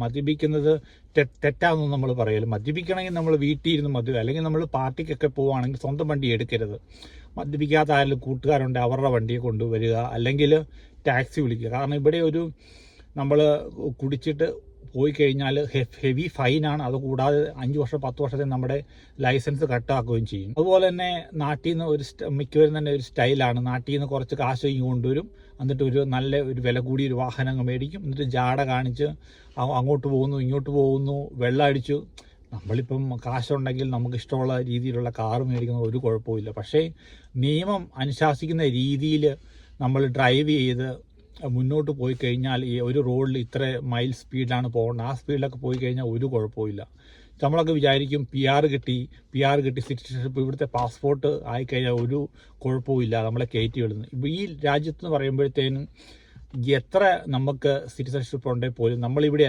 മദ്യപിക്കുന്നത് തെറ്റാണെന്ന് നമ്മൾ പറയല്. മദ്യപിക്കണമെങ്കിൽ നമ്മൾ വീട്ടിൽ ഇരുന്ന് മദ്യം, അല്ലെങ്കിൽ നമ്മൾ പാർട്ടിക്കൊക്കെ പോവുകയാണെങ്കിൽ സ്വന്തം വണ്ടി എടുക്കരുത്. മദ്യപിക്കാത്ത ആരെങ്കിലും കൂട്ടുകാരുണ്ട് അവരുടെ വണ്ടിയെ കൊണ്ടുവരിക, അല്ലെങ്കിൽ ടാക്സി വിളിക്കുക. കാരണം ഇവിടെ നമ്മൾ കുടിച്ചിട്ട് പോയി കഴിഞ്ഞാൽ ഹെവി ഫൈനാണ്. അതുകൂടാതെ 5 വർഷം 10 വർഷത്തെ നമ്മുടെ ലൈസൻസ് കട്ടാക്കുകയും ചെയ്യും. അതുപോലെ തന്നെ നാട്ടിൽ നിന്ന് മിക്കവരും തന്നെ ഒരു സ്റ്റൈലാണ്, നാട്ടിൽ നിന്ന് കുറച്ച് കാശ് കൊണ്ടുവരും, എന്നിട്ട് ഒരു വില കൂടിയ ഒരു വാഹനം മേടിക്കും, എന്നിട്ട് ജാട കാണിച്ച് അങ്ങോട്ട് പോകുന്നു ഇങ്ങോട്ട് പോകുന്നു, വെള്ളം അടിച്ചു. നമ്മളിപ്പം കാശുണ്ടെങ്കിൽ നമുക്ക് ഇഷ്ടമുള്ള രീതിയിലുള്ള കാറ് മേടിക്കുന്നത് ഒരു കുഴപ്പമില്ല. പക്ഷേ നിയമം അനുശാസിക്കുന്ന രീതിയിൽ നമ്മൾ ഡ്രൈവ് ചെയ്ത് മുന്നോട്ട് പോയി കഴിഞ്ഞാൽ ഈ ഒരു റോഡിൽ ഇത്ര മൈൽ സ്പീഡിലാണ് പോകേണ്ടത്, ആ സ്പീഡിലൊക്കെ പോയി കഴിഞ്ഞാൽ ഒരു കുഴപ്പമില്ല. നമ്മളൊക്കെ വിചാരിക്കും പി ആർ കിട്ടി സിറ്റിസൺഷിപ്പ്, ഇവിടുത്തെ പാസ്പോർട്ട് ആയിക്കഴിഞ്ഞാൽ ഒരു കുഴപ്പമില്ല, നമ്മളെ കയറ്റി വിടുന്നു. ഇപ്പോൾ ഈ രാജ്യത്ത് എന്ന് പറയുമ്പോഴത്തേനും എത്ര നമുക്ക് സിറ്റിസൺഷിപ്പ് ഉണ്ടെങ്കിൽ പോലും നമ്മളിവിടെ